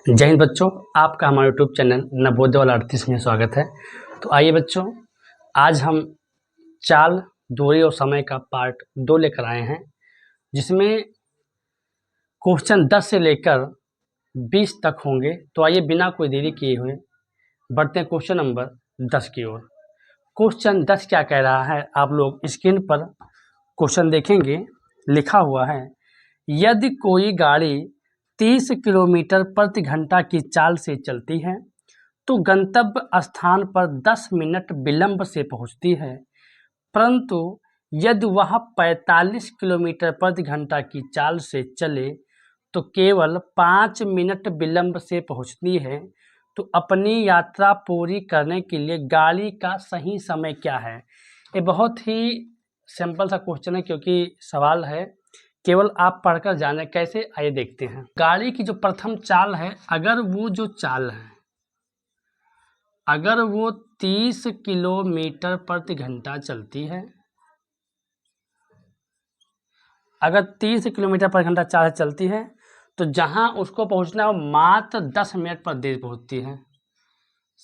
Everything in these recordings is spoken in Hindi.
जय हिंद बच्चों, आपका हमारे यूट्यूब चैनल नवोदय वाला 38 में स्वागत है। तो आइए बच्चों, आज हम चाल, दूरी और समय का पार्ट 2 लेकर आए हैं, जिसमें क्वेश्चन 10 से लेकर 20 तक होंगे। तो आइए बिना कोई देरी किए हुए बढ़ते हैं क्वेश्चन नंबर 10 की ओर। क्वेश्चन 10 क्या कह रहा है, आप लोग स्क्रीन पर क्वेश्चन देखेंगे। लिखा हुआ है, यदि कोई गाड़ी 30 किलोमीटर प्रति घंटा की चाल से चलती है तो गंतव्य स्थान पर 10 मिनट विलंब से पहुंचती है, परंतु यदि वह 45 किलोमीटर प्रति घंटा की चाल से चले तो केवल 5 मिनट विलंब से पहुंचती है। तो अपनी यात्रा पूरी करने के लिए गाड़ी का सही समय क्या है। ये बहुत ही सिंपल सा क्वेश्चन है, क्योंकि सवाल है, केवल आप पढ़कर जाने कैसे। आइए देखते हैं। गाड़ी की जो प्रथम चाल है, अगर वो जो चाल है, अगर वो 30 किलोमीटर प्रति घंटा चलती है, अगर 30 किलोमीटर प्रति घंटा चाल चलती है तो जहां उसको पहुंचना है वो मात्र 10 मिनट पर देर पहुंचती है।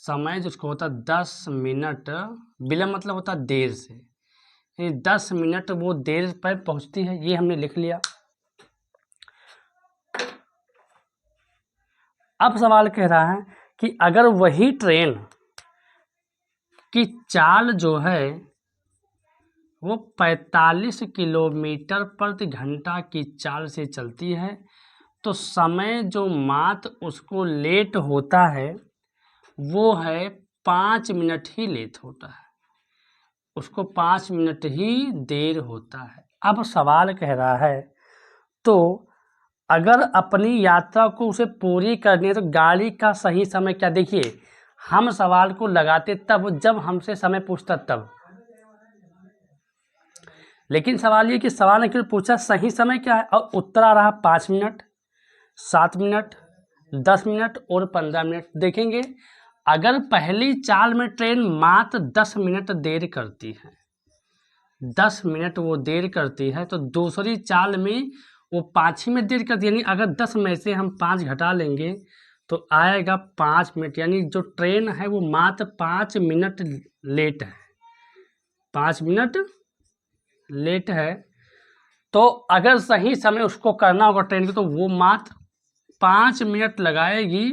समय जिसको होता है 10 मिनट, विलंब मतलब होता है देर से, 10 मिनट वो देर पर पहुंचती है। ये हमने लिख लिया। अब सवाल कह रहा है कि अगर वही ट्रेन की चाल जो है वो 45 किलोमीटर प्रति घंटा की चाल से चलती है तो समय जो मात्र उसको लेट होता है वो है 5 मिनट ही लेट होता है, उसको 5 मिनट ही देर होता है। अब सवाल कह रहा है, तो अगर अपनी यात्रा को उसे पूरी करनी है तो गाड़ी का सही समय क्या। देखिए, हम सवाल को लगाते तब जब हमसे समय पूछता तब, लेकिन सवाल ये कि सवाल ने क्यों पूछा सही समय क्या है, और उत्तर आ रहा 5 मिनट, 7 मिनट, 10 मिनट और 15 मिनट। देखेंगे, अगर पहली चाल में ट्रेन मात्र 10 मिनट देर करती है, 10 मिनट वो देर करती है, तो दूसरी चाल में वो 5 ही मिनट देर करती है। यानी अगर 10 में से हम 5 घटा लेंगे तो आएगा 5 मिनट, यानी जो ट्रेन है वो मात्र 5 मिनट लेट है, 5 मिनट लेट है। तो अगर सही समय उसको करना होगा ट्रेन को तो वो मात्र 5 मिनट लगाएगी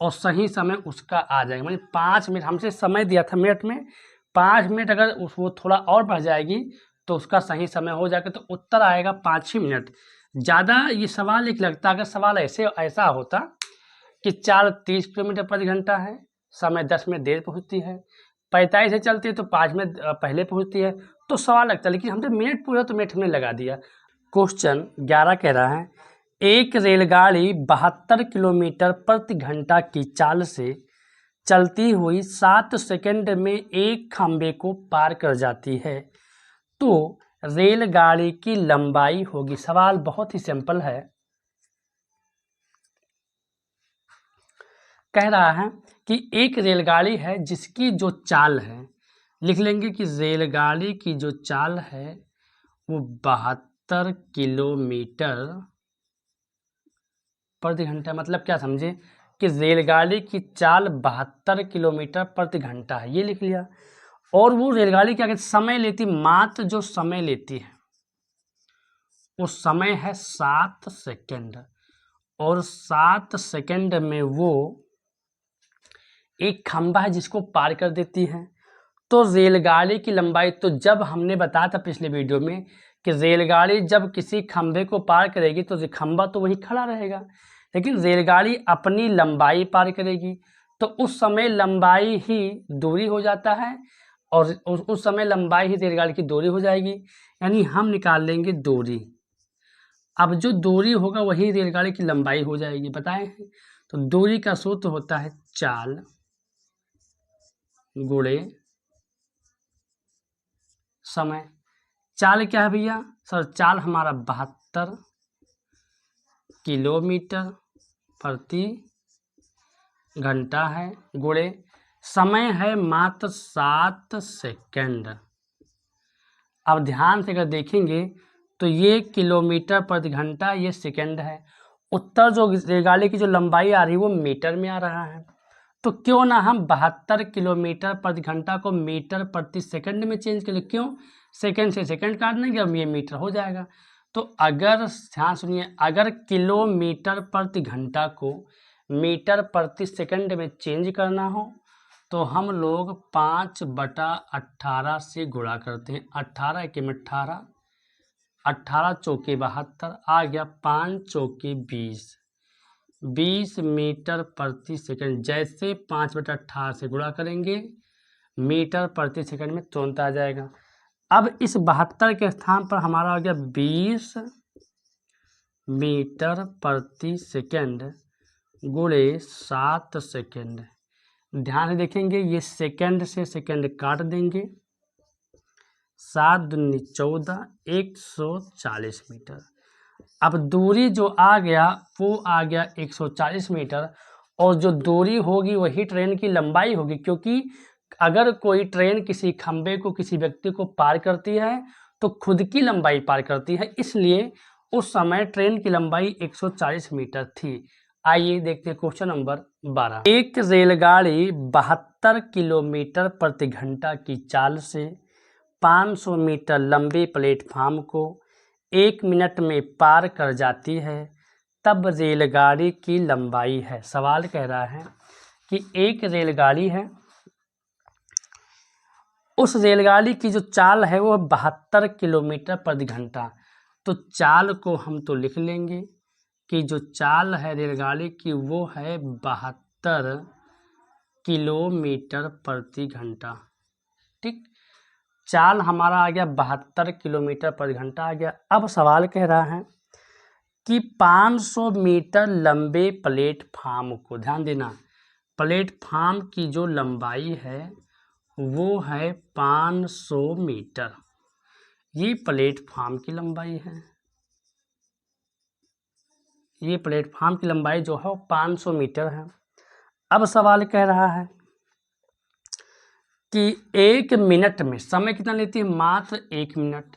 और सही समय उसका आ जाएगा। मतलब 5 मिनट हमसे समय दिया था मिनट में, 5 मिनट अगर वो थोड़ा और बढ़ जाएगी तो उसका सही समय हो जाएगा। तो उत्तर आएगा 5 ही मिनट। ज़्यादा ये सवाल एक लगता, अगर सवाल ऐसा होता कि चाल 30 किलोमीटर प्रति घंटा है, समय 10 मिनट देर पहुँचती है, 45 से चलती है तो 5 मिनट पहले पहुँचती है, तो सवाल लगता है। लेकिन हमने मिनट पूछा तो मिनट हमने लगा दिया। क्वेश्चन 11 कह रहा है, एक रेलगाड़ी 72 किलोमीटर प्रति घंटा की चाल से चलती हुई 7 सेकंड में एक खंबे को पार कर जाती है, तो रेलगाड़ी की लंबाई होगी। सवाल बहुत ही सिंपल है, कह रहा है कि एक रेलगाड़ी है जिसकी जो चाल है, लिख लेंगे कि रेलगाड़ी की जो चाल है वो 72 किलोमीटर प्रति घंटा। मतलब क्या समझे कि रेलगाड़ी की चाल 72 किलोमीटर प्रति घंटा है, ये लिख लिया। और वो रेलगाड़ी क्या कहते समय लेती, मात्र जो समय लेती है वो समय है 7 सेकंड, और 7 सेकंड में वो एक खंभा है जिसको पार कर देती है। तो रेलगाड़ी की लंबाई, तो जब हमने बताया था पिछले वीडियो में कि रेलगाड़ी जब किसी खंभे को पार करेगी तो खंभा तो वहीं खड़ा रहेगा, लेकिन रेलगाड़ी अपनी लंबाई पार करेगी, तो उस समय लंबाई ही दूरी हो जाता है, और उस समय लंबाई ही रेलगाड़ी की दूरी हो जाएगी। यानी हम निकाल लेंगे दूरी। अब जो दूरी होगा वही रेलगाड़ी की लंबाई हो जाएगी, बताए हैं। तो दूरी का सूत्र होता है चाल गुणे समय। चाल क्या है भैया सर, चाल हमारा 72 किलोमीटर प्रति घंटा है, गुणे समय है मात्र 7 सेकंड। अब ध्यान से अगर देखेंगे तो ये किलोमीटर प्रति घंटा, ये सेकंड है, उत्तर जो रेलगाड़ी की जो लंबाई आ रही है वो मीटर में आ रहा है, तो क्यों ना हम 72 किलोमीटर प्रति घंटा को मीटर प्रति सेकंड में चेंज करें। क्यों, सेकंड से सेकंड काट देंगे, अब ये मीटर हो जाएगा। तो अगर ध्यान सुनिए, अगर किलोमीटर प्रति घंटा को मीटर प्रति सेकंड में चेंज करना हो तो हम लोग 5/18 से गुणा करते हैं। 18 के में 18, 18 चौके 72, आ गया 5 चौके 20, 20 मीटर प्रति सेकंड। जैसे 5/18 से गुणा करेंगे मीटर प्रति सेकंड में तुरंत आ जाएगा। अब इस 72 के स्थान पर हमारा आ गया 20 मीटर प्रति सेकंड गुणे 7 सेकंड। ध्यान से देखेंगे, ये सेकंड से सेकंड काट देंगे, 7 दूनी 14, 140 मीटर। अब दूरी जो आ गया वो आ गया 140 मीटर, और जो दूरी होगी वही ट्रेन की लंबाई होगी, क्योंकि अगर कोई ट्रेन किसी खंबे को, किसी व्यक्ति को पार करती है तो खुद की लंबाई पार करती है, इसलिए उस समय ट्रेन की लंबाई 140 मीटर थी। आइए देखते हैं क्वेश्चन नंबर 12। एक रेलगाड़ी 72 किलोमीटर प्रति घंटा की चाल से 500 मीटर लंबे प्लेटफार्म को 1 मिनट में पार कर जाती है, तब रेलगाड़ी की लंबाई है। सवाल कह रहा है कि एक रेलगाड़ी है, उस रेलगाड़ी की जो चाल है वो 72 किलोमीटर प्रति घंटा। तो चाल को हम तो लिख लेंगे कि जो चाल है रेलगाड़ी की वो है 72 किलोमीटर प्रति घंटा। ठीक, चाल हमारा आ गया 72 किलोमीटर प्रति घंटा आ गया। अब सवाल कह रहा है कि 500 मीटर लंबे प्लेटफार्म को, ध्यान देना, प्लेटफार्म की जो लंबाई है वो है 500 मीटर। ये प्लेटफार्म की लंबाई है, ये प्लेटफार्म की लंबाई जो है वो 500 मीटर है। अब सवाल कह रहा है कि 1 मिनट में समय कितना लेती है, मात्र 1 मिनट,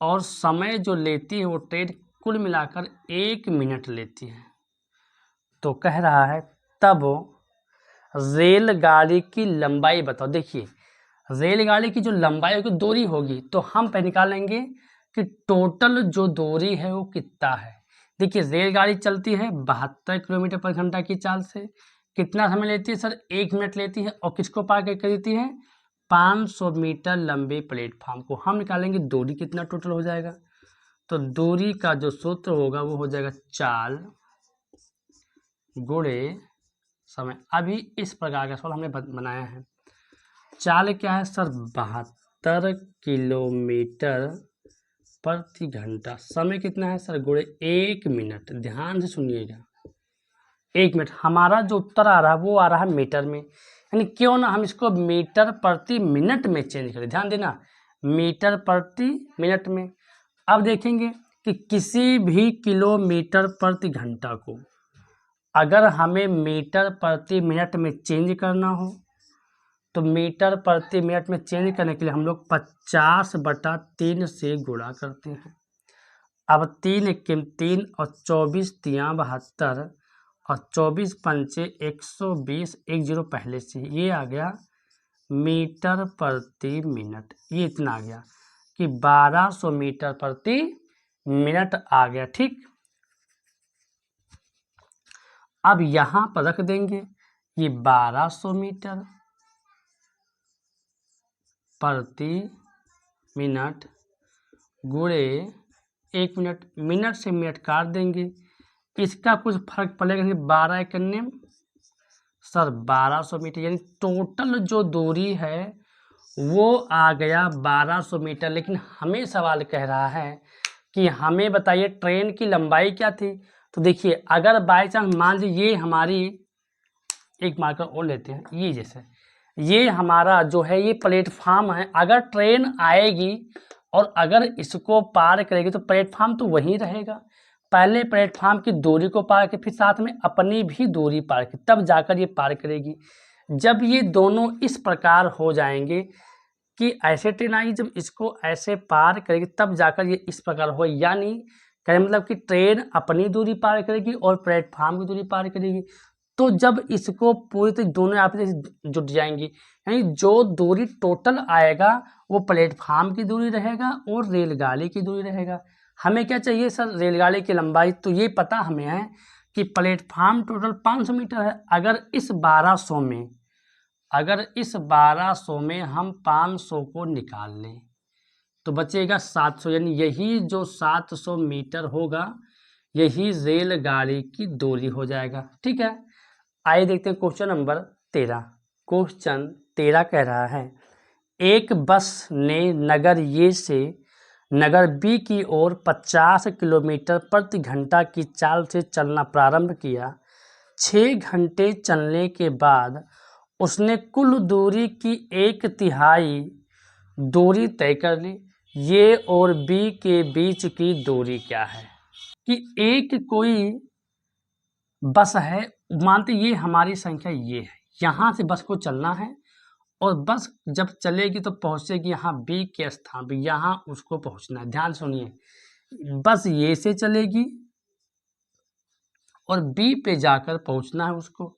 और समय जो लेती है वो ट्रेन कुल मिलाकर 1 मिनट लेती है। तो कह रहा है तब रेलगाड़ी की लंबाई बताओ। देखिए, रेलगाड़ी की जो लंबाई होगी, दूरी होगी, तो हम पहले निकालेंगे कि टोटल जो दूरी है वो कितना है। देखिए, रेलगाड़ी चलती है 72 किलोमीटर प्रति घंटा की चाल से, कितना समय लेती है सर, 1 मिनट लेती है, और किसको पार कर देती है, 500 मीटर लंबे प्लेटफार्म को। हम निकालेंगे दूरी कितना टोटल हो जाएगा, तो दूरी का जो सूत्र होगा वो हो जाएगा चाल गुणे समय। अभी इस प्रकार का सवाल हमने बनाया है। चाल क्या है सर, 72 किलोमीटर प्रति घंटा, समय कितना है सर, गुणे 1 मिनट। ध्यान से सुनिएगा, 1 मिनट। हमारा जो उत्तर आ रहा है वो आ रहा है मीटर में, यानी क्यों ना हम इसको मीटर प्रति मिनट में चेंज करें। ध्यान देना, मीटर प्रति मिनट में। अब देखेंगे कि किसी भी किलोमीटर प्रति घंटा को अगर हमें मीटर प्रति मिनट में चेंज करना हो तो मीटर प्रति मिनट में चेंज करने के लिए हम लोग 50/3 से गुणा करते हैं। अब 3 एके 3 और 24 तियाँ 72 और 24 पंचे 120, 10 पहले से, ये आ गया मीटर प्रति मिनट। ये इतना आ गया कि 1200 मीटर प्रति मिनट आ गया। ठीक, अब यहाँ पर रख देंगे ये 1200 मीटर प्रति मिनट गुणे 1 मिनट। मिनट से मिनट काट देंगे, इसका कुछ फर्क पड़ेगा नहीं। 12 एकन्ने सर 1200 मीटर, यानी टोटल जो दूरी है वो आ गया 1200 मीटर। लेकिन हमें सवाल कह रहा है कि हमें बताइए ट्रेन की लंबाई क्या थी। तो देखिए, अगर बाई चांस मान लीजिए ये हमारी, एक मार्कर और लेते हैं, ये जैसे ये हमारा जो है ये प्लेटफार्म है, अगर ट्रेन आएगी और अगर इसको पार करेगी तो प्लेटफार्म तो वहीं रहेगा। पहले प्लेटफार्म की दूरी को पार के फिर साथ में अपनी भी दूरी पार की, तब जाकर ये पार करेगी। जब ये दोनों इस प्रकार हो जाएंगे कि ऐसे ट्रेन आएगी, जब इसको ऐसे पार करेगी तब जाकर ये इस प्रकार हो, यानी कहने मतलब कि ट्रेन अपनी दूरी पार करेगी और प्लेटफार्म की दूरी पार करेगी। तो जब इसको पूरी तरह दोनों आपस में जुट जाएंगी, यानी जो दूरी टोटल आएगा वो प्लेटफार्म की दूरी रहेगा और रेलगाड़ी की दूरी रहेगा। हमें क्या चाहिए सर? रेलगाड़ी की लंबाई। तो ये पता हमें है कि प्लेटफार्म टोटल 500 मीटर है। अगर इस 1200 में हम 500 को निकाल लें तो बचेगा 700, यानी यही जो 700 मीटर होगा यही रेलगाड़ी की दूरी हो जाएगा। ठीक है, आइए देखते हैं क्वेश्चन नंबर 13। क्वेश्चन 13 कह रहा है, एक बस ने नगर ए से नगर बी की ओर 50 किलोमीटर प्रति घंटा की चाल से चलना प्रारंभ किया। 6 घंटे चलने के बाद उसने कुल दूरी की 1/3 दूरी तय कर ली। ये और बी के बीच की दूरी क्या है? कि एक कोई बस है, मानते ये हमारी संख्या ये है, यहाँ से बस को चलना है और बस जब चलेगी तो पहुँचेगी यहाँ बी के स्थान पर, यहाँ उसको पहुँचना है। ध्यान सुनिए, बस ये से चलेगी और बी पे जाकर पहुँचना है उसको।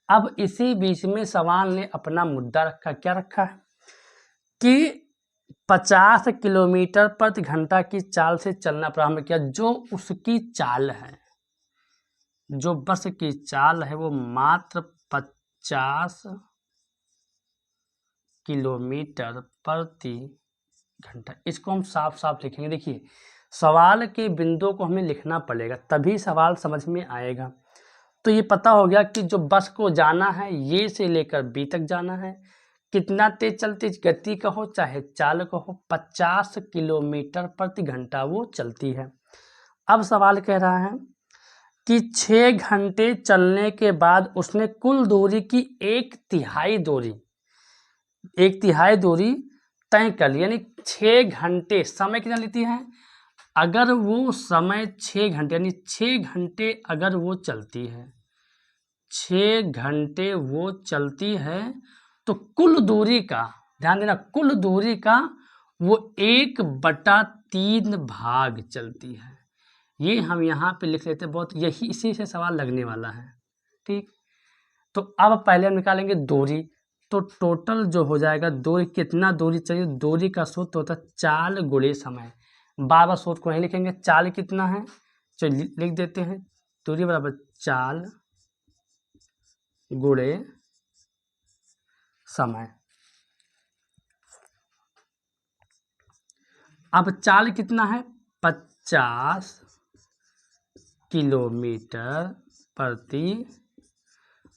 अब इसी बीच में सवाल ने अपना मुद्दा रखा। क्या रखा है? कि 50 किलोमीटर प्रति घंटा की चाल से चलना प्रारंभ किया। जो उसकी चाल है, जो बस की चाल है वो मात्र 50 किलोमीटर प्रति घंटा। इसको हम साफ साफ लिखेंगे। देखिए, सवाल के बिंदु को हमें लिखना पड़ेगा तभी सवाल समझ में आएगा। तो ये पता हो गया कि जो बस को जाना है ये से लेकर बी तक जाना है, कितना तेज चलती, गति कहो चाहे चाल कहो, 50 किलोमीटर प्रति घंटा वो चलती है। अब सवाल कह रहा है कि 6 घंटे चलने के बाद उसने कुल दूरी की 1/3 दूरी तय कर ली। यानी 6 घंटे, समय कितना लेती है? अगर वो समय 6 घंटे, यानी 6 घंटे अगर वो चलती है, 6 घंटे वो चलती है तो कुल दूरी का, ध्यान देना, कुल दूरी का वो 1/3 भाग चलती है। ये हम यहाँ पे लिख लेते हैं, बहुत यही इसी से सवाल लगने वाला है। ठीक, तो अब पहले हम निकालेंगे दूरी। तो टोटल जो हो जाएगा दूरी, कितना दूरी चाहिए, दूरी का सूत्र होता है चाल गुणे समय। बार बार सूत्र को नहीं लिखेंगे, चाल कितना है चलिए लिख देते हैं, दूरी बराबर चाल गुणे समय। अब चाल कितना है? 50 किलोमीटर प्रति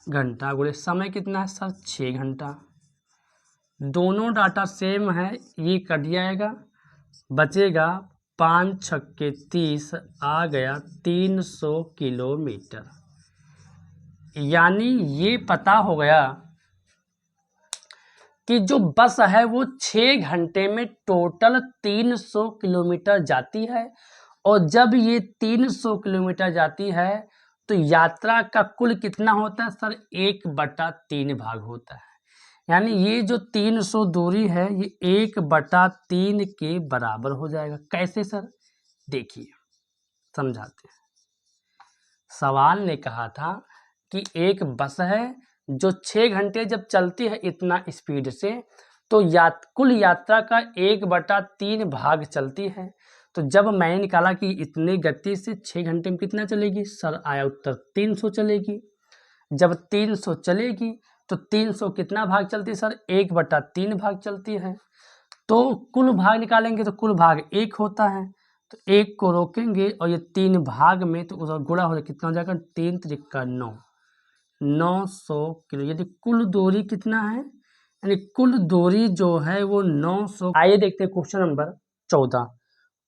घंटा गुणे समय कितना है सर? 6 घंटा। दोनों डाटा सेम है, ये कट जाएगा, बचेगा 5 छक्के 30, आ गया 300 किलोमीटर। यानी ये पता हो गया कि जो बस है वो 6 घंटे में टोटल 300 किलोमीटर जाती है। और जब ये 300 किलोमीटर जाती है तो यात्रा का कुल कितना होता है सर? 1/3 भाग होता है। यानी ये जो 300 दूरी है ये 1/3 के बराबर हो जाएगा। कैसे सर? देखिए समझाते हैं। सवाल ने कहा था कि एक बस है जो 6 घंटे जब चलती है इतना स्पीड से, तो कुल यात्रा का 1/3 भाग चलती है। तो जब मैंने निकाला कि इतने गति से 6 घंटे में कितना चलेगी सर, आया उत्तर 300 चलेगी। जब 300 चलेगी तो 300 कितना भाग चलती है सर? 1/3 भाग चलती है। तो कुल भाग निकालेंगे तो कुल भाग 1 होता है, तो 1 को रोकेंगे और ये 3 भाग में तो उसका गुणा हो जाएगा, कितना हो जाएगा? 3 त्रिका 9, 900 किलो। यदि कुल दूरी कितना है, यानी कुल दूरी जो है वो 900। आइए देखते हैं क्वेश्चन नंबर 14।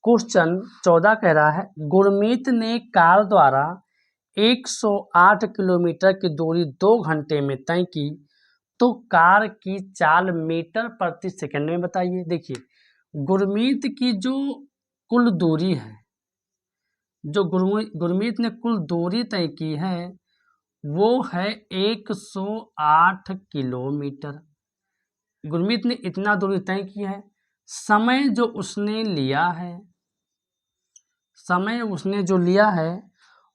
क्वेश्चन 14 कह रहा है, गुरमीत ने कार द्वारा 108 किलोमीटर की दूरी 2 घंटे में तय की, तो कार की चाल मीटर प्रति सेकंड में बताइए। देखिए, गुरमीत की जो कुल दूरी है, जो गुरमीत ने कुल दूरी तय की है वो है 108 किलोमीटर। गुरमीत ने इतना दूरी तय की है। समय जो उसने लिया है, समय उसने जो लिया है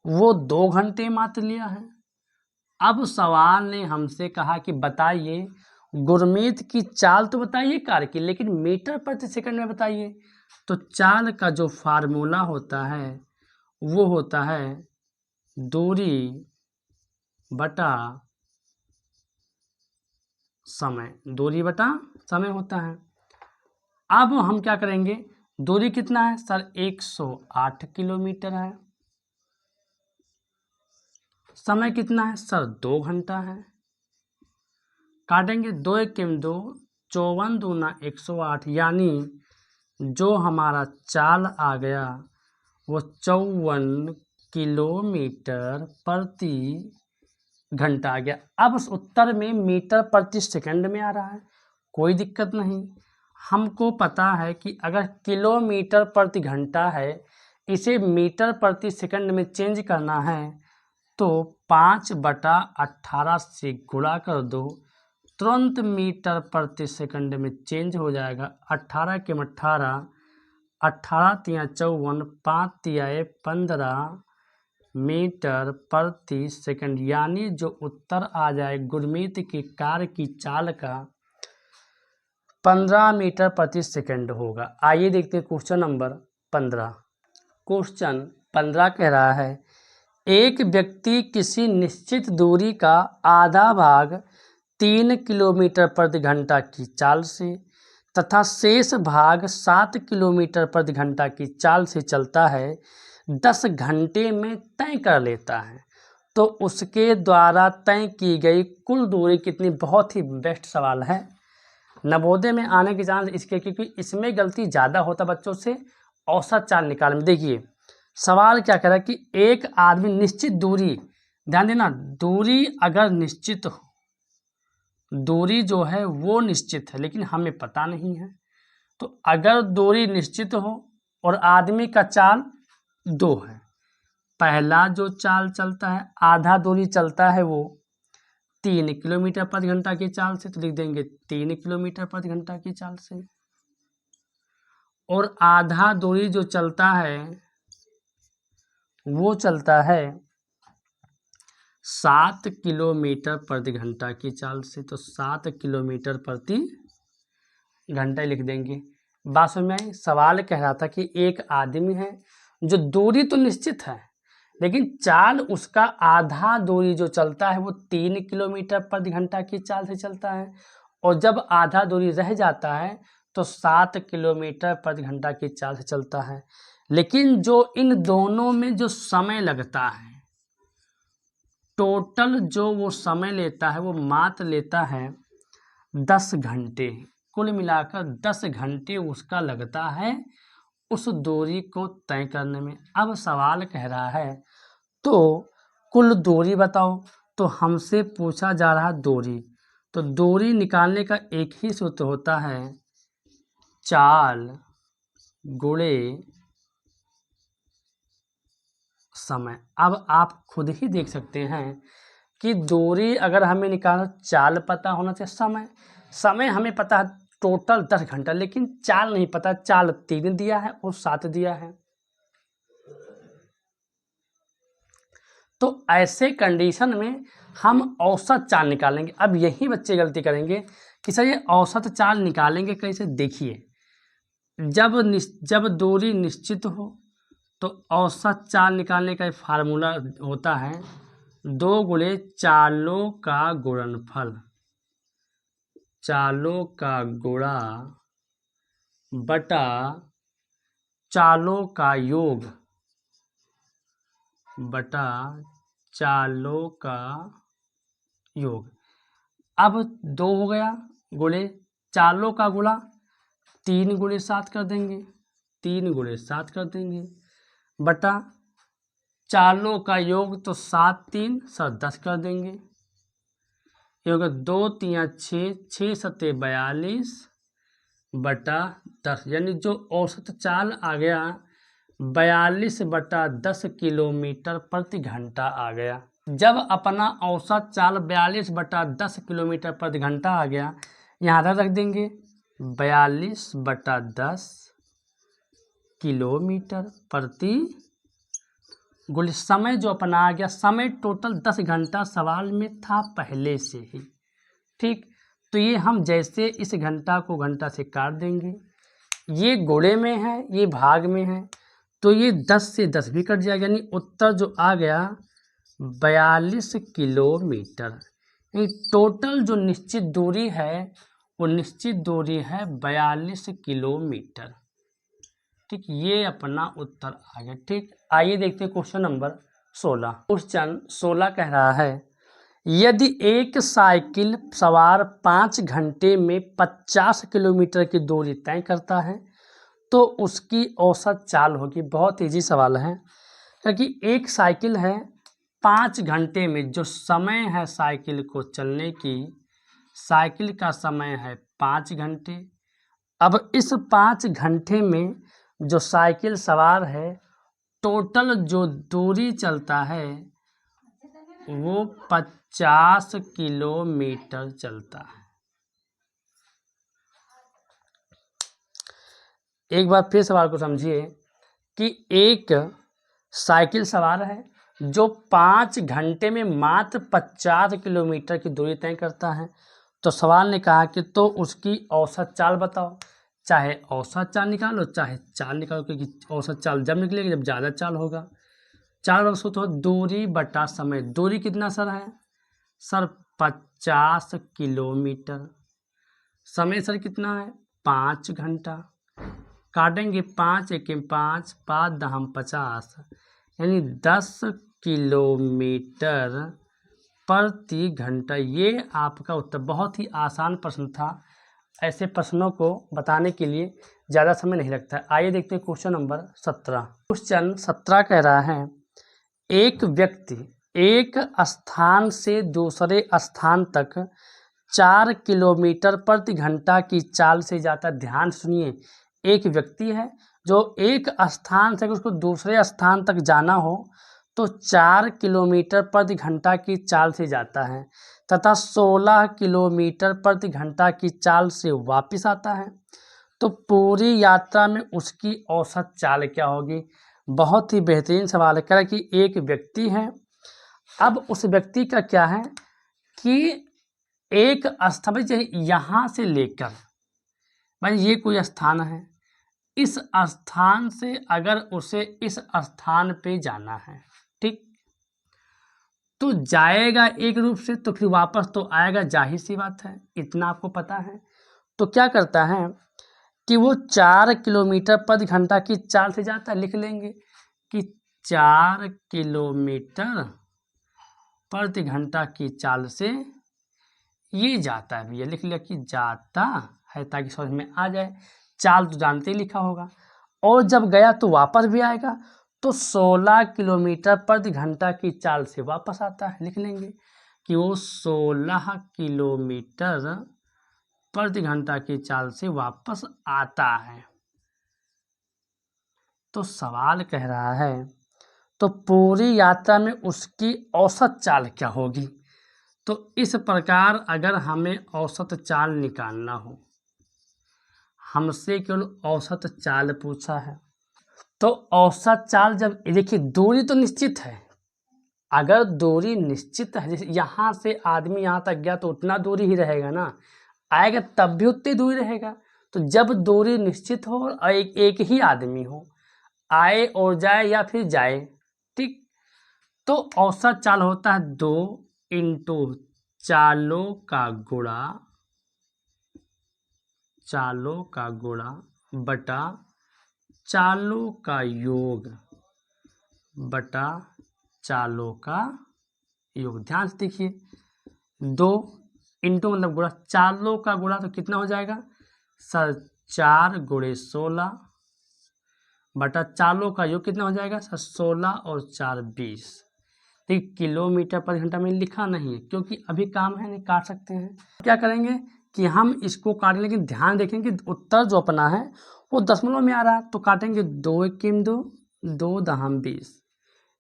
वो 2 घंटे मात्र लिया है। अब सवाल ने हमसे कहा कि बताइए गुरमीत की चाल तो बताइए कार की, लेकिन मीटर प्रति सेकंड में बताइए। तो चाल का जो फार्मूला होता है वो होता है दूरी बटा समय, दूरी बटा समय होता है। अब हम क्या करेंगे, दूरी कितना है सर, 108 किलोमीटर है। समय कितना है सर, 2 घंटा है। काटेंगे, 2 1 2, 54 दूना 108, यानी जो हमारा चाल आ गया वो 54 किलोमीटर प्रति घंटा आ गया। अब उस उत्तर में मीटर प्रति सेकंड में आ रहा है, कोई दिक्कत नहीं। हमको पता है कि अगर किलोमीटर प्रति घंटा है, इसे मीटर प्रति सेकंड में चेंज करना है तो 5/18 से गुणा कर दो, तुरंत मीटर प्रति सेकंड में चेंज हो जाएगा। 18 के 18, 18 तिया 54, 5 तिया 15 मीटर प्रति सेकंड, यानी जो उत्तर आ जाए गुरमीत की कार की चाल का 15 मीटर प्रति सेकंड होगा। आइए देखते हैं क्वेश्चन नंबर 15। क्वेश्चन 15 कह रहा है एक व्यक्ति किसी निश्चित दूरी का आधा भाग 3 किलोमीटर प्रति घंटा की चाल से तथा शेष भाग 7 किलोमीटर प्रति घंटा की चाल से चलता है, 10 घंटे में तय कर लेता है, तो उसके द्वारा तय की गई कुल दूरी कितनी। बहुत ही बेस्ट सवाल है, नवोदय में आने के चांस इसके, क्योंकि इसमें गलती ज़्यादा होता बच्चों से औसत चाल निकालने में। देखिए सवाल क्या कह रहा है कि एक आदमी निश्चित दूरी, ध्यान देना, दूरी अगर निश्चित हो, दूरी जो है वो निश्चित है लेकिन हमें पता नहीं है, तो अगर दूरी निश्चित हो और आदमी का चाल 2 है, पहला जो चाल चलता है आधा दूरी चलता है वो 3 किलोमीटर प्रति घंटा की चाल से, तो लिख देंगे 3 किलोमीटर प्रति घंटा की चाल से, और आधा दूरी जो चलता है वो चलता है 7 किलोमीटर प्रति घंटा की चाल से, तो 7 किलोमीटर प्रति घंटा लिख देंगे। बात समझ में आई। सवाल कह रहा था कि एक आदमी है जो दूरी तो निश्चित है लेकिन चाल उसका आधा दूरी जो चलता है वो 3 किलोमीटर प्रति घंटा की चाल से चलता है, और जब आधा दूरी रह जाता है तो 7 किलोमीटर प्रति घंटा की चाल से चलता है। लेकिन जो इन दोनों में जो समय लगता है, टोटल जो वो समय लेता है वो मात्र लेता है 10 घंटे। कुल मिलाकर 10 घंटे उसका लगता है उस दूरी को तय करने में। अब सवाल कह रहा है तो कुल दूरी बताओ, तो हमसे पूछा जा रहा दूरी, तो दूरी निकालने का एक ही सूत्र होता है, चाल गुणे समय। अब आप खुद ही देख सकते हैं कि दूरी अगर हमें निकालना, चाल पता होना चाहिए, समय हमें पता है टोटल 10 घंटा, लेकिन चाल नहीं पता। चाल 3 दिया है और 7 दिया है, तो ऐसे कंडीशन में हम औसत चाल निकालेंगे। अब यही बच्चे गलती करेंगे कि सर ये औसत चाल निकालेंगे कैसे। देखिए जब दूरी निश्चित हो तो औसत चाल निकालने का फार्मूला होता है 2 गुणे चालों का गुणनफल, चालों का गुणा बटा चालों का योग, बटा चालों का योग। अब 2 हो गया गुणे चालों का गुणा 3 गुणे 7 कर देंगे, 3 गुणे 7 कर देंगे, बटा चालों का योग, तो 7 3 10 कर देंगे, ये होगा 2 3 6, 6 7 42 बटा 10, यानी जो औसत चाल आ गया 42/10 किलोमीटर प्रति घंटा आ गया। जब अपना औसत चाल 42/10 किलोमीटर प्रति घंटा आ गया, यहाँ रख देंगे 42/10 किलोमीटर प्रति गुणित समय जो अपना आ गया, समय टोटल 10 घंटा सवाल में था पहले से ही। ठीक, तो ये हम जैसे इस घंटा को घंटा से काट देंगे, ये गुणे में है ये भाग में है, तो ये 10 से 10 भी कट जाएगा, यानी उत्तर जो आ गया 42 किलोमीटर। यानी टोटल जो निश्चित दूरी है वो निश्चित दूरी है 42 किलोमीटर। ठीक, ये अपना उत्तर आ गया। ठीक, आइए देखते हैं क्वेश्चन नंबर 16। क्वेश्चन 16 कह रहा है यदि एक साइकिल सवार 5 घंटे में 50 किलोमीटर की दूरी तय करता है तो उसकी औसत चाल होगी। बहुत इजी सवाल है, क्योंकि एक साइकिल है 5 घंटे में, जो समय है साइकिल को चलने की, साइकिल का समय है 5 घंटे। अब इस 5 घंटे में जो साइकिल सवार है टोटल जो दूरी चलता है वो 50 किलोमीटर चलता है। एक बार फिर सवाल को समझिए कि एक साइकिल सवार है जो 5 घंटे में मात्र 50 किलोमीटर की दूरी तय करता है। तो सवाल ने कहा कि तो उसकी औसत चाल बताओ। चाहे औसत चाल निकालो चाहे चाल निकालो, क्योंकि औसत चाल जब निकलेगी जब ज़्यादा चाल होगा। चाल बस तो दूरी बटा समय। दूरी कितना सर है? Sir 50 kilometre. समय सर कितना है? 5 घंटा। काटेंगे 5 एके 5, 5 दहम 50, यानी 10 किलोमीटर प्रति घंटा। ये आपका उत्तर। बहुत ही आसान प्रश्न था। ऐसे प्रश्नों को बताने के लिए ज़्यादा समय नहीं लगता है। आइए देखते हैं क्वेश्चन नंबर 17। क्वेश्चन 17 कह रहा है एक व्यक्ति एक स्थान से दूसरे स्थान तक 4 किलोमीटर प्रति घंटा की चाल से जाता है। ध्यान सुनिए, एक व्यक्ति है जो एक स्थान से उसको दूसरे स्थान तक जाना हो तो 4 किलोमीटर प्रति घंटा की चाल से जाता है तथा 16 किलोमीटर प्रति घंटा की चाल से वापस आता है, तो पूरी यात्रा में उसकी औसत चाल क्या होगी? बहुत ही बेहतरीन सवाल है। कह रहा है कि एक व्यक्ति है, अब उस व्यक्ति का क्या है कि एक स्थान यहाँ से लेकर, भाई ये कोई स्थान है, इस स्थान से अगर उसे इस स्थान पे जाना है, ठीक, तो जाएगा एक रूप से तो फिर वापस तो आएगा, जाहिर सी बात है, इतना आपको पता है। तो क्या करता है कि वो 4 किलोमीटर प्रति घंटा की चाल से जाता है। लिख लेंगे कि 4 किलोमीटर प्रति घंटा की चाल से ये जाता है। भैया लिख लिया कि जाता है ताकि समझ में आ जाए। चाल तो जानते ही लिखा होगा, और जब गया तो वापस भी आएगा, तो 16 किलोमीटर प्रति घंटा की चाल से वापस आता है। लिख लेंगे कि वो 16 किलोमीटर प्रति घंटा की चाल से वापस आता है। तो सवाल कह रहा है तो पूरी यात्रा में उसकी औसत चाल क्या होगी? तो इस प्रकार अगर हमें औसत चाल निकालना हो, हमसे केवल औसत चाल पूछा है, तो औसत चाल जब देखिए दूरी तो निश्चित है। अगर दूरी निश्चित है, जैसे यहाँ से आदमी यहाँ तक गया तो उतना दूरी ही रहेगा ना, आएगा तब भी उतनी दूरी रहेगा। तो जब दूरी निश्चित हो और एक ही आदमी हो, आए और जाए या फिर जाए, ठीक, तो औसत चाल होता है 2 इंटू चालों का गुणा बटा चालों का योग बटा चालों का योग। ध्यान से देखिए, 2 इंटू मतलब गुणा, चालों का गुणा तो कितना हो जाएगा सर? 4 गुणे 16 बटा चालों का योग कितना हो जाएगा सर? 16 और 4 20। ठीक, किलोमीटर प्रति घंटा में लिखा नहीं है क्योंकि अभी काम है, नहीं काट सकते हैं। क्या करेंगे कि हम इसको काटें, लेकिन ध्यान देखें कि उत्तर जो अपना है वो दशमलव में आ रहा है, तो काटेंगे 2 एकिम 2, 2 दहम 20,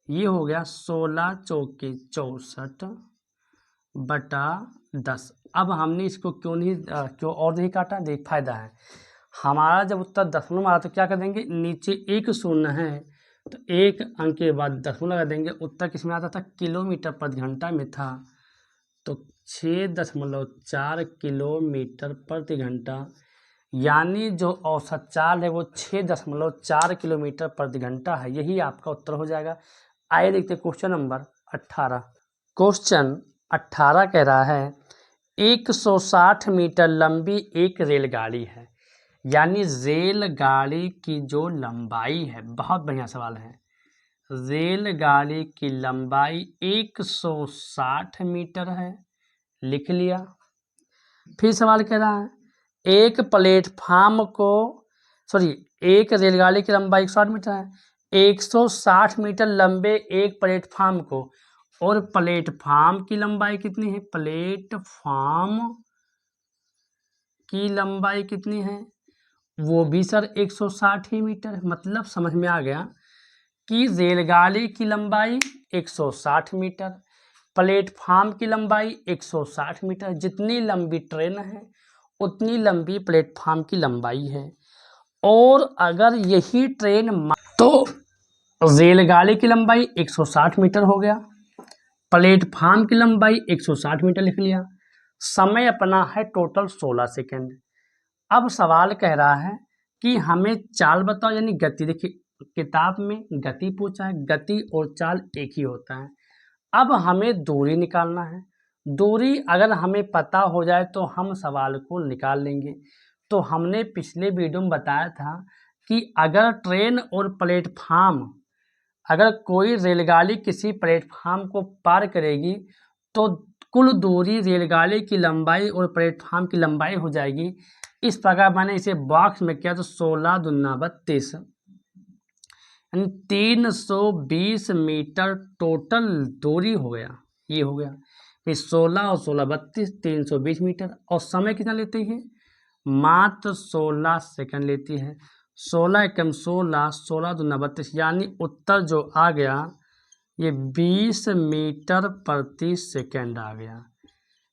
ये हो गया 16 चौके 64 बटा 10। अब हमने इसको क्यों और नहीं काटा? देख फायदा है, हमारा जब उत्तर दशमलव में आ रहा तो क्या कर देंगे, नीचे एक शून्य है तो एक अंक के बाद दशमलव लगा देंगे। उत्तर किस में आता था, किलोमीटर प्रति घंटा में था, तो 6.4 किलोमीटर प्रति घंटा, यानी जो औसत चाल है वो 6.4 किलोमीटर प्रति घंटा है। यही आपका उत्तर हो जाएगा। आइए देखते क्वेश्चन नंबर 18। क्वेश्चन 18 कह रहा है 160 मीटर लंबी एक रेलगाड़ी है, यानी रेलगाड़ी की जो लंबाई है, बहुत बढ़िया सवाल है, रेलगाड़ी की लंबाई 160 मीटर है, लिख लिया। फिर सवाल कह रहा है एक प्लेटफार्म को एक रेलगाड़ी की लंबाई 160 मीटर है, 160 मीटर लंबे एक प्लेटफार्म को, और प्लेटफार्म की लंबाई कितनी है, प्लेटफार्म की लंबाई कितनी है, वो भी सर 160 ही मीटर है। मतलब समझ में आ गया कि रेलगाड़ी की लंबाई 160 मीटर, प्लेटफार्म की लंबाई 160 मीटर। जितनी लंबी ट्रेन है उतनी लंबी प्लेटफार्म की लंबाई है। और अगर यही ट्रेन तो रेलगाड़ी की लंबाई 160 मीटर हो गया, प्लेटफार्म की लंबाई 160 मीटर लिख लिया। समय अपना है टोटल 16 सेकेंड। अब सवाल कह रहा है कि हमें चाल बताओ, यानी गति। देखिए किताब में गति पूछा है, गति और चाल एक ही होता है। अब हमें दूरी निकालना है। दूरी अगर हमें पता हो जाए तो हम सवाल को निकाल लेंगे। तो हमने पिछले वीडियो में बताया था कि अगर ट्रेन और प्लेटफार्म, अगर कोई रेलगाड़ी किसी प्लेटफार्म को पार करेगी तो कुल दूरी रेलगाड़ी की लंबाई और प्लेटफार्म की लंबाई हो जाएगी। इस प्रकार मैंने इसे बॉक्स में किया तो 16 दूना 32, यानी 320 मीटर टोटल दूरी हो गया। ये हो गया फिर 16 और 16 32, 320 मीटर। और समय कितना लेती है, मात्र 16 सेकंड लेती है। 16 एकम 16, 16 दूना 32, यानी उत्तर जो आ गया ये 20 मीटर प्रति सेकंड आ गया,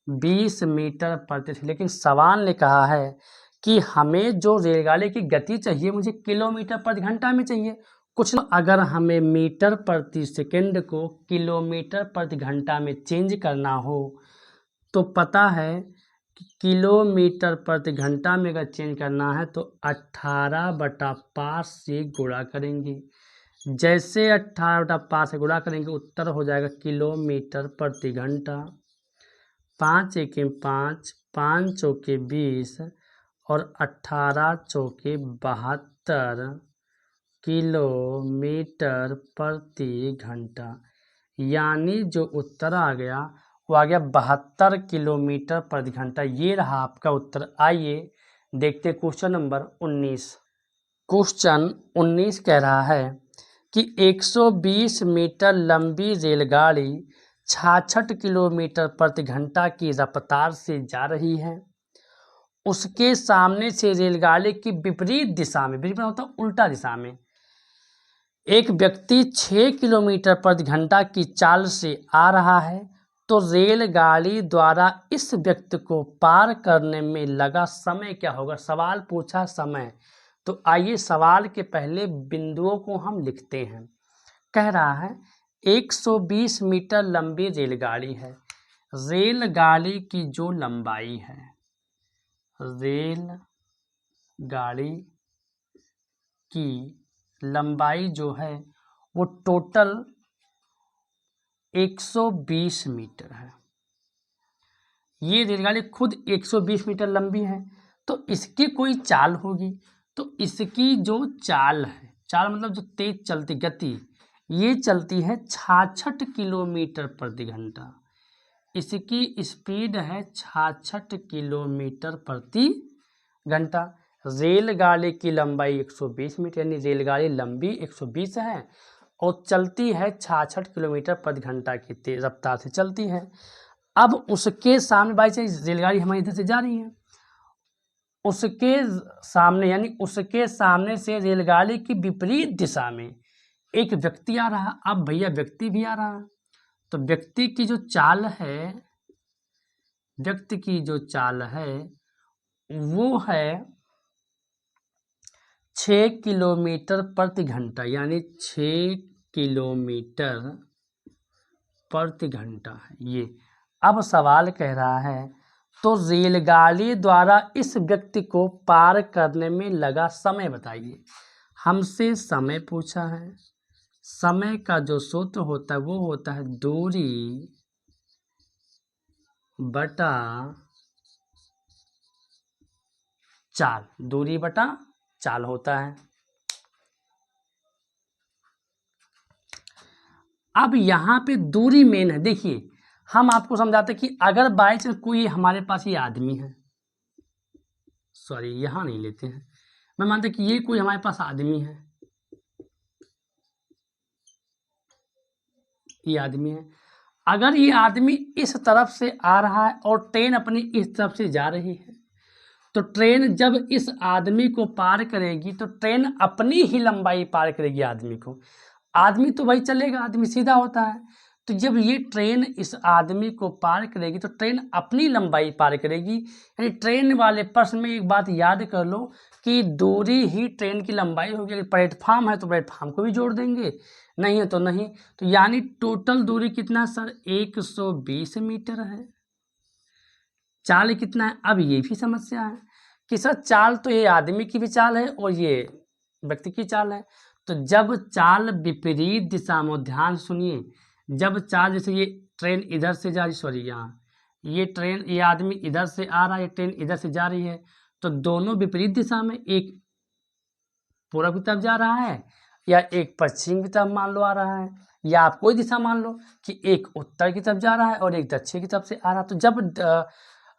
20 मीटर प्रति। लेकिन सवाल ने कहा है कि हमें जो रेलगाड़ी की गति चाहिए मुझे किलोमीटर प्रति घंटा में चाहिए। कुछ अगर हमें मीटर प्रति सेकंड को किलोमीटर प्रति घंटा में चेंज करना हो तो पता है कि किलोमीटर प्रति घंटा में अगर चेंज करना है तो 18/5 से गुणा करेंगे। जैसे 18/5 से गुणा करेंगे उत्तर हो जाएगा किलोमीटर प्रति घंटा। 5 एके 5, 5 चौके 20 और 18 चौके 72 किलोमीटर प्रति घंटा, यानी जो उत्तर आ गया वो आ गया 72 किलोमीटर प्रति घंटा। ये रहा आपका उत्तर। आइए देखते क्वेश्चन नंबर 19। क्वेश्चन 19 कह रहा है कि 120 मीटर लंबी रेलगाड़ी 66 किलोमीटर प्रति घंटा की रफ्तार से जा रही है। उसके सामने से रेलगाड़ी की विपरीत दिशा में, विपरीत मतलब उल्टा दिशा में, एक व्यक्ति 6 किलोमीटर प्रति घंटा की चाल से आ रहा है। तो रेलगाड़ी द्वारा इस व्यक्ति को पार करने में लगा समय क्या होगा। सवाल पूछा समय, तो आइए सवाल के पहले बिंदुओं को हम लिखते हैं। कह रहा है 120 मीटर लंबी रेलगाड़ी है। रेलगाड़ी की जो लंबाई है, रेलगाड़ी की लंबाई जो है वो टोटल 120 मीटर है। ये रेलगाड़ी खुद 120 मीटर लंबी है, तो इसकी कोई चाल होगी। तो इसकी जो चाल है, चाल मतलब जो तेज चलती गति, ये चलती है 66 किलोमीटर प्रति घंटा। इसकी स्पीड है 66 किलोमीटर प्रति घंटा। रेलगाड़ी की लंबाई 120 मीटर, यानी रेलगाड़ी लंबी 120 है और चलती है 66 किलोमीटर प्रति घंटा की तेज रफ्तार से चलती है। अब उसके सामने बाई चांस रेलगाड़ी हमारे इधर से जा रही है, उसके सामने यानी उसके सामने से रेलगाड़ी की विपरीत दिशा में एक व्यक्ति आ रहा। अब भैया व्यक्ति भी आ रहा, तो व्यक्ति की जो चाल है, व्यक्ति की जो चाल है वो है 6 किलोमीटर प्रति घंटा, यानी 6 किलोमीटर प्रति घंटा है ये। अब सवाल कह रहा है तो रेलगाड़ी द्वारा इस व्यक्ति को पार करने में लगा समय बताइए। हमसे समय पूछा है। समय का जो सूत्र होता है वो होता है दूरी बटा चाल, दूरी बटा चाल होता है। अब यहाँ पे दूरी मेन है। देखिए हम आपको समझाते कि अगर बाई चांस कोई हमारे पास ये आदमी है, सॉरी यहाँ नहीं लेते हैं, मैं मानता कि ये कोई हमारे पास आदमी है, ये आदमी है। अगर ये आदमी इस तरफ से आ रहा है और ट्रेन अपनी इस तरफ से जा रही है, तो ट्रेन जब इस आदमी को पार करेगी तो ट्रेन अपनी ही लंबाई पार करेगी आदमी को। आदमी तो वही चलेगा, आदमी सीधा होता है। तो जब ये ट्रेन इस आदमी को पार करेगी तो ट्रेन अपनी लंबाई पार करेगी। यानी ट्रेन वाले प्रश्न में एक बात याद कर लो कि दूरी ही ट्रेन की लंबाई होगी। अगर प्लेटफार्म है तो प्लेटफार्म को भी जोड़ देंगे, नहीं है तो नहीं। तो यानी टोटल दूरी कितना सर, 120 मीटर है। चाल कितना है, अब ये भी समस्या है कि सर चाल तो ये आदमी की भी चाल है और ये व्यक्ति की चाल है। तो जब चाल विपरीत दिशा में, ध्यान सुनिए, जब चाल जैसे ये ट्रेन इधर से जा रही, सॉरी यहाँ ये ट्रेन, ये आदमी इधर से आ रहा है, ट्रेन इधर से जा रही है, तो दोनों विपरीत दिशा में, एक पूर्व की तरफ जा रहा है या एक पश्चिम की तरफ मान लो आ रहा है, या आप कोई दिशा मान लो कि एक उत्तर की तरफ जा रहा है और एक दक्षिण की तरफ से आ रहा है। तो जब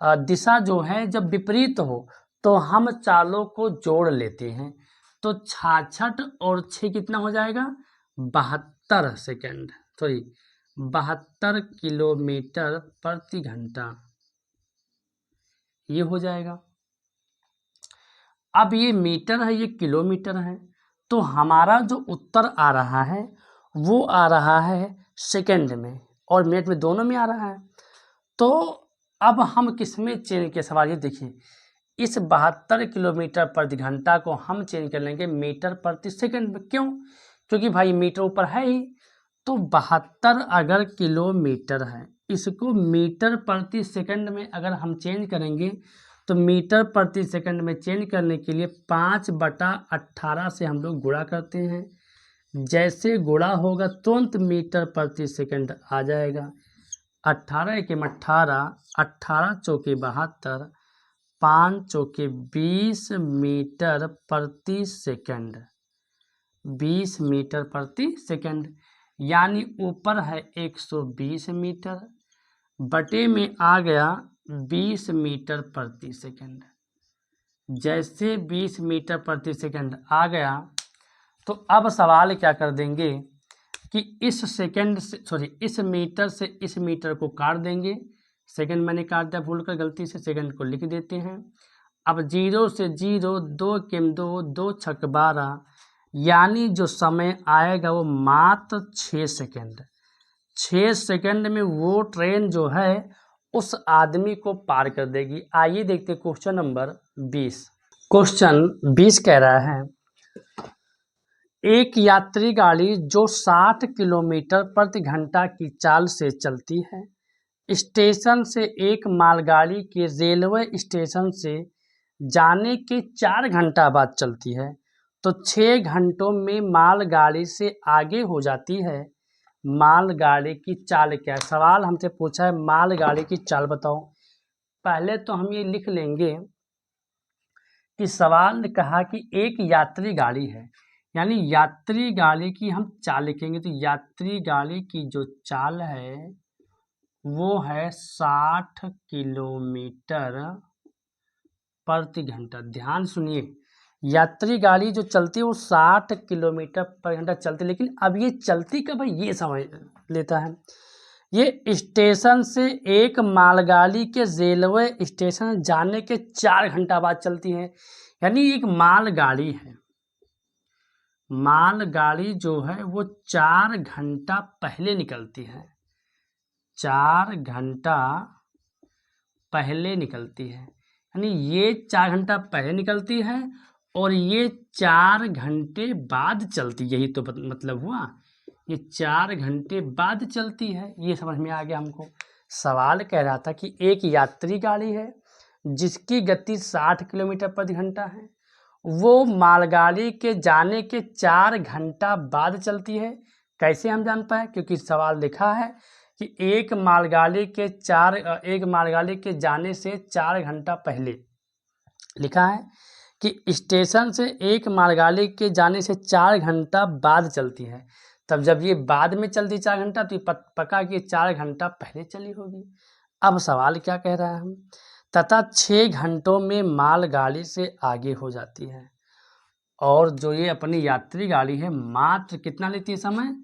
दिशा जो है जब विपरीत हो तो हम चालों को जोड़ लेते हैं। तो 66 और 6 कितना हो जाएगा, 72 सेकेंड, सॉरी 72 किलोमीटर प्रति घंटा ये हो जाएगा। अब ये मीटर है, ये किलोमीटर है, तो हमारा जो उत्तर आ रहा है वो आ रहा है सेकेंड में और मिनट में, दोनों में आ रहा है। तो अब हम किस में चेंज के सवाल, ये देखिए इस 72 किलोमीटर प्रति घंटा को हम चेंज कर लेंगे मीटर प्रति सेकंड में। क्यों? क्योंकि भाई मीटर ऊपर है ही। तो 72 अगर किलोमीटर है, इसको मीटर प्रति सेकंड में अगर हम चेंज करेंगे तो मीटर प्रति सेकंड में चेंज करने के लिए 5/18 से हम लोग गुणा करते हैं। जैसे गुणा होगा तुरंत मीटर प्रति सेकंड आ जाएगा। 18 के 18, 18 चौके 72, 5 चौके 20 मीटर प्रति सेकंड, 20 मीटर प्रति सेकंड। यानी ऊपर है 120 मीटर, बटे में आ गया 20 मीटर प्रति सेकंड। जैसे 20 मीटर प्रति सेकंड आ गया तो अब सवाल क्या कर देंगे कि इस सेकंड से, सॉरी इस मीटर से इस मीटर को काट देंगे। सेकंड मैंने काट दिया भूल कर, गलती से सेकंड को लिख देते हैं। अब 0 से 0, 2 के 2, 2 छक 12, यानी जो समय आएगा वो मात्र 6 सेकंड। 6 सेकंड में वो ट्रेन जो है उस आदमी को पार कर देगी। आइए देखते हैं क्वेश्चन नंबर 20। क्वेश्चन 20 कह रहा है एक यात्री गाड़ी जो 60 किलोमीटर प्रति घंटा की चाल से चलती है, स्टेशन से एक मालगाड़ी के रेलवे स्टेशन से जाने के 4 घंटा बाद चलती है, तो 6 घंटों में मालगाड़ी से आगे हो जाती है। मालगाड़ी की चाल क्या है? सवाल हमसे पूछा है मालगाड़ी की चाल बताओ। पहले तो हम ये लिख लेंगे कि सवाल ने कहा कि एक यात्री गाड़ी है, यानी यात्री गाड़ी की हम चाल लिखेंगे। तो यात्री गाड़ी की जो चाल है वो है 60 किलोमीटर प्रति घंटा। ध्यान सुनिए, यात्री गाड़ी जो चलती है वो 60 किलोमीटर पर घंटा चलती है। लेकिन अब ये चलती कब है ये समझ लेता है। ये स्टेशन से एक मालगाड़ी के रेलवे स्टेशन जाने के 4 घंटा बाद चलती है। यानी एक मालगाड़ी है, मालगाड़ी जो है वो 4 घंटा पहले निकलती है, 4 घंटा पहले निकलती है। यानी ये 4 घंटा पहले निकलती है और ये 4 घंटे बाद चलती, यही तो मतलब हुआ, ये 4 घंटे बाद चलती है। ये समझ में आ गया हमको। सवाल कह रहा था कि एक यात्री गाड़ी है जिसकी गति 60 किलोमीटर प्रति घंटा है, वो मालगाड़ी के जाने के 4 घंटा बाद चलती है। कैसे हम जान पाए? क्योंकि सवाल लिखा है कि एक मालगाड़ी के जाने से 4 घंटा पहले, लिखा है कि स्टेशन से एक मालगाड़ी के जाने से 4 घंटा बाद चलती है। तब जब ये बाद में चलती 4 घंटा, तो ये पक्का कि 4 घंटा पहले चली होगी। अब सवाल क्या कह रहा है हम, तथा 6 घंटों में मालगाड़ी से आगे हो जाती है। और जो ये अपनी यात्री गाड़ी है मात्र कितना लेती है समय?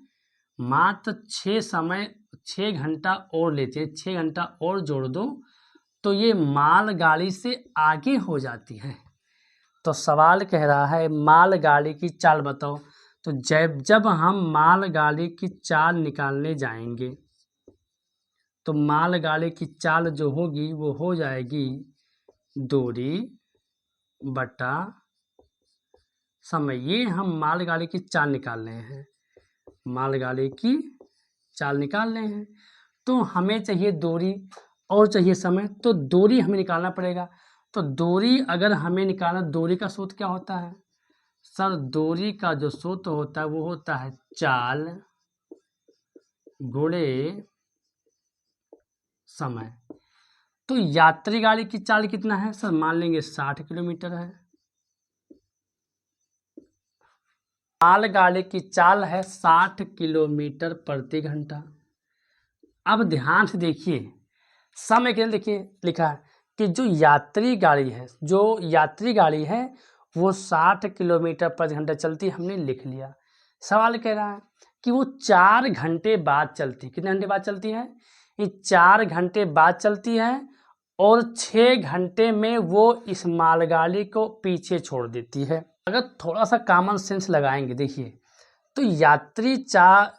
मात्र 6 घंटा और लेती है। 6 घंटा और जोड़ दो तो ये मालगाड़ी से आगे हो जाती है। तो सवाल कह रहा है मालगाड़ी की चाल बताओ। तो जब हम मालगाड़ी की चाल निकालने जाएंगे तो मालगाड़ी की चाल जो होगी वो हो जाएगी दूरी बटा समय। ये हम मालगाड़ी की चाल निकाल रहे हैं, मालगाड़ी की चाल निकाल रहे हैं। तो हमें चाहिए दूरी और चाहिए समय, तो दूरी हमें निकालना पड़ेगा। तो दूरी अगर हमें निकालना, दूरी का सूत्र क्या होता है सर? दूरी का जो सूत्र होता है वो होता है चाल गुणे समय। तो यात्री गाड़ी की चाल कितना है सर? मान लेंगे 60 किलोमीटर है। मालगाड़ी की चाल है 60 किलोमीटर प्रति घंटा। अब ध्यान से देखिए, समय के लिए देखिए लिखा है कि जो यात्री गाड़ी है वो 60 किलोमीटर प्रति घंटा चलती, हमने लिख लिया। सवाल कह रहा है कि वो 4 घंटे बाद चलती। कितने घंटे बाद चलती है? ये 4 घंटे बाद चलती है और 6 घंटे में वो इस मालगाड़ी को पीछे छोड़ देती है। अगर थोड़ा सा कॉमन सेंस लगाएंगे, देखिए तो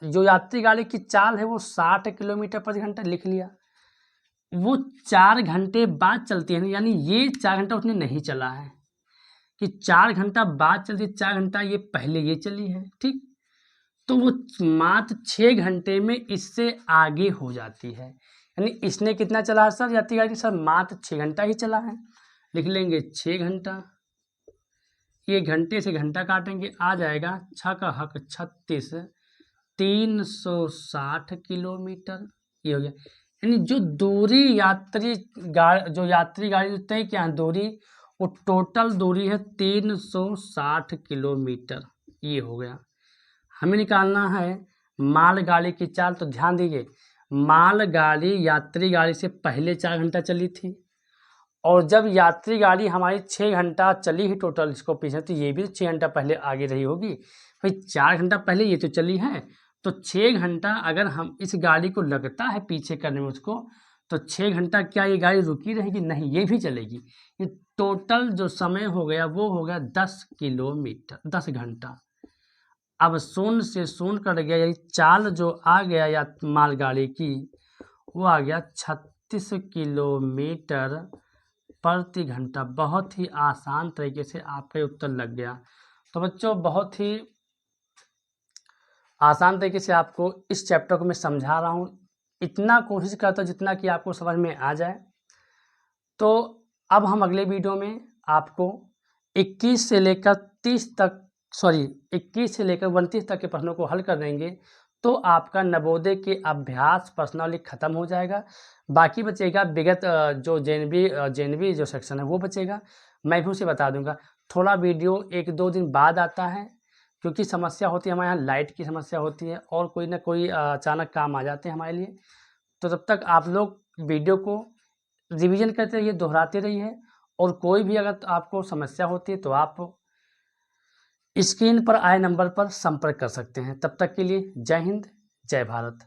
जो यात्री गाड़ी की चाल है वो 60 किलोमीटर प्रति घंटा लिख लिया। वो 4 घंटे बाद चलती है, यानी ये 4 घंटा उसने नहीं चला है कि 4 घंटा बाद चलती, 4 घंटा ये पहले ये चली है, ठीक। तो वो मात्र 6 घंटे में इससे आगे हो जाती है। यानी इसने कितना चला है सर यात्री गाड़ी? सर मात्र 6 घंटा ही चला है। लिख लेंगे 6 घंटा, ये घंटे से घंटा काटेंगे, आ जाएगा 6 का हक 36, 360 किलोमीटर। ये हो गया। यानी जो दूरी यात्री गाड़ी जो तय क्या है दूरी, वो टोटल दूरी है 360 किलोमीटर। ये हो गया। हमें निकालना है मालगाड़ी की चाल। तो ध्यान दीजिए, मालगाड़ी यात्री गाड़ी से पहले 4 घंटा चली थी, और जब यात्री गाड़ी हमारी 6 घंटा चली ही टोटल इसको पीछे, तो ये भी 6 घंटा पहले आगे रही होगी। भाई 4 घंटा पहले ये तो चली है, तो 6 घंटा अगर हम इस गाड़ी को लगता है पीछे करने में उसको, तो 6 घंटा क्या ये गाड़ी रुकी रहेगी? नहीं, ये भी चलेगी। ये टोटल जो समय हो गया वो हो गया 10 किलोमीटर, 10 घंटा। अब शून्य से शून्य कट गया, यही चाल जो आ गया या मालगाड़ी की वो आ गया 36 किलोमीटर प्रति घंटा। बहुत ही आसान तरीके से आपका उत्तर लग गया। तो बच्चों बहुत ही आसान तरीके से आपको इस चैप्टर को मैं समझा रहा हूँ। इतना कोशिश करता हूँ जितना कि आपको समझ में आ जाए। तो अब हम अगले वीडियो में आपको 21 से लेकर 29 तक के प्रश्नों को हल कर देंगे। तो आपका नवोदय के अभ्यास प्रश्नावली खत्म हो जाएगा। बाकी बचेगा विगत जो जेएनवी जो सेक्शन है वो बचेगा। मैं भी उसे बता दूंगा। थोड़ा वीडियो 1-2 दिन बाद आता है, क्योंकि समस्या होती है हमारे यहाँ, लाइट की समस्या होती है और कोई ना कोई अचानक काम आ जाते हैं हमारे लिए। तो तब तक आप लोग वीडियो को रिवीजन करते रहिए, दोहराते रहिए, और कोई भी अगर आपको समस्या होती है तो आप स्क्रीन पर आए नंबर पर संपर्क कर सकते हैं। तब तक के लिए जय हिंद, जय भारत।